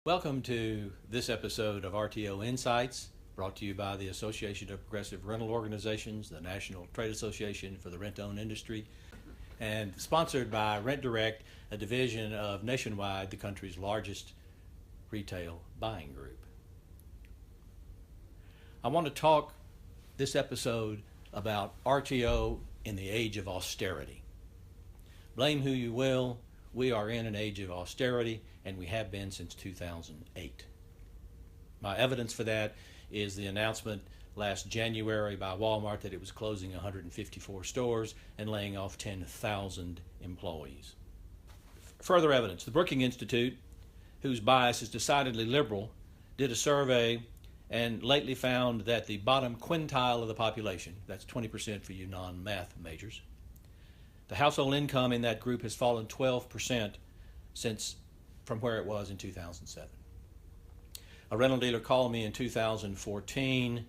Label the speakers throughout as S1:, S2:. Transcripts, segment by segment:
S1: Welcome to this episode of RTO Insights, brought to you by the Association of Progressive Rental Organizations, the National Trade Association for the Rent-Owned Industry, and sponsored by Rent Direct, a division of Nationwide, the country's largest retail buying group. I want to talk this episode about RTO in the age of austerity. Blame who you will, we are in an age of austerity, and we have been since 2008. My evidence for that is the announcement last January by Walmart that it was closing 154 stores and laying off 10,000 employees. Further evidence, the Brookings Institute, whose bias is decidedly liberal, did a survey and lately found that the bottom quintile of the population, that's 20% for you non-math majors, the household income in that group has fallen 12% from where it was in 2007. A rental dealer called me in 2014,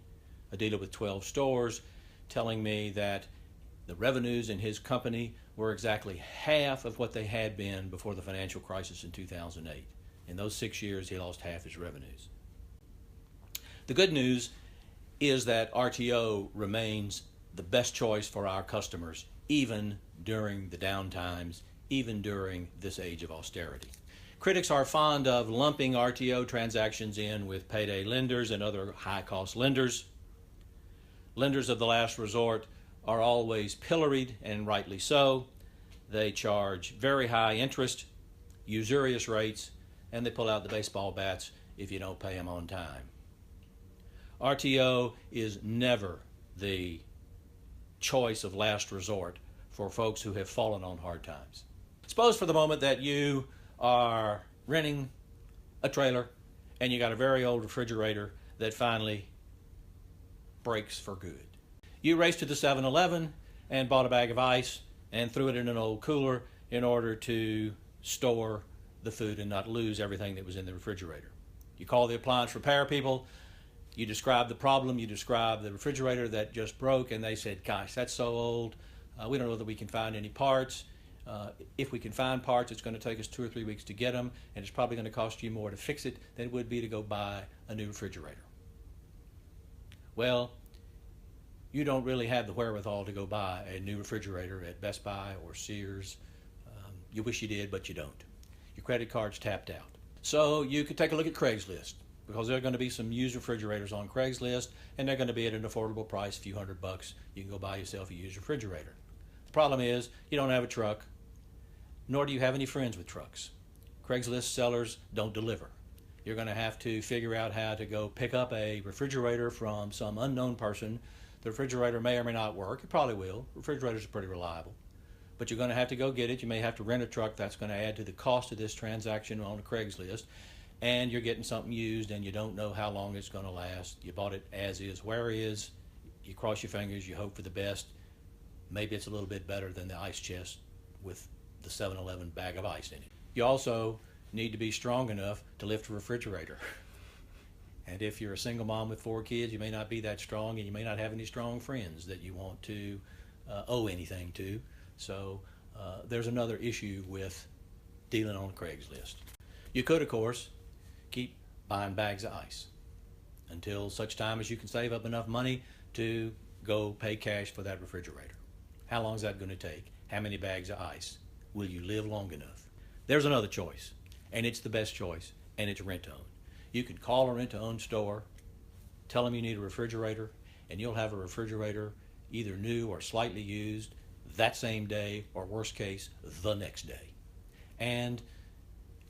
S1: a dealer with 12 stores, telling me that the revenues in his company were exactly half of what they had been before the financial crisis in 2008. In those 6 years, he lost half his revenues. The good news is that RTO remains the best choice for our customers, even during the downtimes, even during this age of austerity. Critics are fond of lumping RTO transactions in with payday lenders and other high-cost lenders. Lenders of the last resort are always pilloried, and rightly so. They charge very high interest, usurious rates, and they pull out the baseball bats if you don't pay them on time. RTO is never the choice of last resort for folks who have fallen on hard times. Suppose for the moment that you are renting a trailer and you got a very old refrigerator that finally breaks for good. You raced to the 7-Eleven and bought a bag of ice and threw it in an old cooler in order to store the food and not lose everything that was in the refrigerator. You call the appliance repair people, you describe the problem, you describe the refrigerator that just broke, and they said, gosh, that's so old, we don't know that we can find any parts. If we can find parts, it's going to take us 2 or 3 weeks to get them, and it's probably going to cost you more to fix it than it would be to go buy a new refrigerator. Well, you don't really have the wherewithal to go buy a new refrigerator at Best Buy or Sears. You wish you did, but you don't. Your credit card's tapped out. So you could take a look at Craigslist, because there are going to be some used refrigerators on Craigslist, and they're going to be at an affordable price, a few $100. You can go buy yourself a used refrigerator. The problem is you don't have a truck, nor do you have any friends with trucks. Craigslist sellers don't deliver. You're going to have to figure out how to go pick up a refrigerator from some unknown person. The refrigerator may or may not work. It probably will. Refrigerators are pretty reliable. But you're going to have to go get it. You may have to rent a truck. That's going to add to the cost of this transaction on a Craigslist. And you're getting something used and you don't know how long it's going to last. You bought it as is, where is. You cross your fingers, you hope for the best. Maybe it's a little bit better than the ice chest with the 7-Eleven bag of ice in it. You also need to be strong enough to lift a refrigerator. And if you're a single mom with 4 kids, you may not be that strong, and you may not have any strong friends that you want to owe anything to. So there's another issue with dealing on Craigslist. You could, of course, keep buying bags of ice until such time as you can save up enough money to go pay cash for that refrigerator. How long is that going to take? How many bags of ice? Will you live long enough? There's another choice, and it's the best choice, and it's rent-owned. You can call a rent-to-own store, tell them you need a refrigerator, and you'll have a refrigerator either new or slightly used that same day, or worst case, the next day. And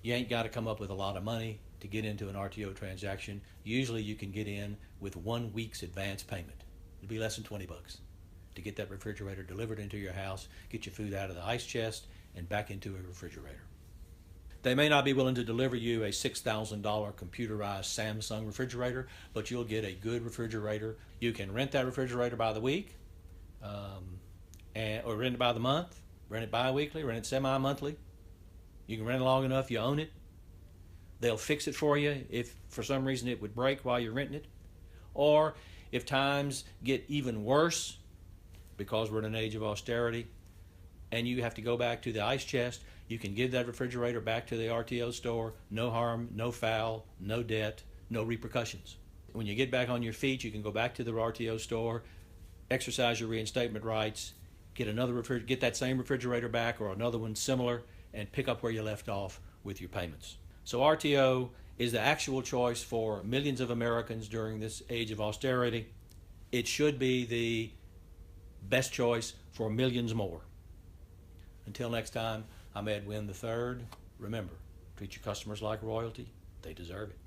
S1: you ain't got to come up with a lot of money to get into an RTO transaction. Usually you can get in with 1 week's advance payment. It'll be less than $20 to get that refrigerator delivered into your house, get your food out of the ice chest and back into a refrigerator. They may not be willing to deliver you a $6,000 computerized Samsung refrigerator, but you'll get a good refrigerator. You can rent that refrigerator by the week, or rent it by the month, rent it bi-weekly, rent it semi-monthly. You can rent it long enough, you own it. They'll fix it for you if for some reason it would break while you're renting it. Or if times get even worse, because we're in an age of austerity, and you have to go back to the ice chest, You can give that refrigerator back to the RTO store, no harm, no foul, no debt, no repercussions. When you get back on your feet, you can go back to the RTO store, exercise your reinstatement rights, get that same refrigerator back or another one similar, and pick up where you left off with your payments. So RTO is the actual choice for millions of Americans during this age of austerity. It should be the best choice for millions more. Until next time, I'm Ed Wynn III. Remember, treat your customers like royalty. They deserve it.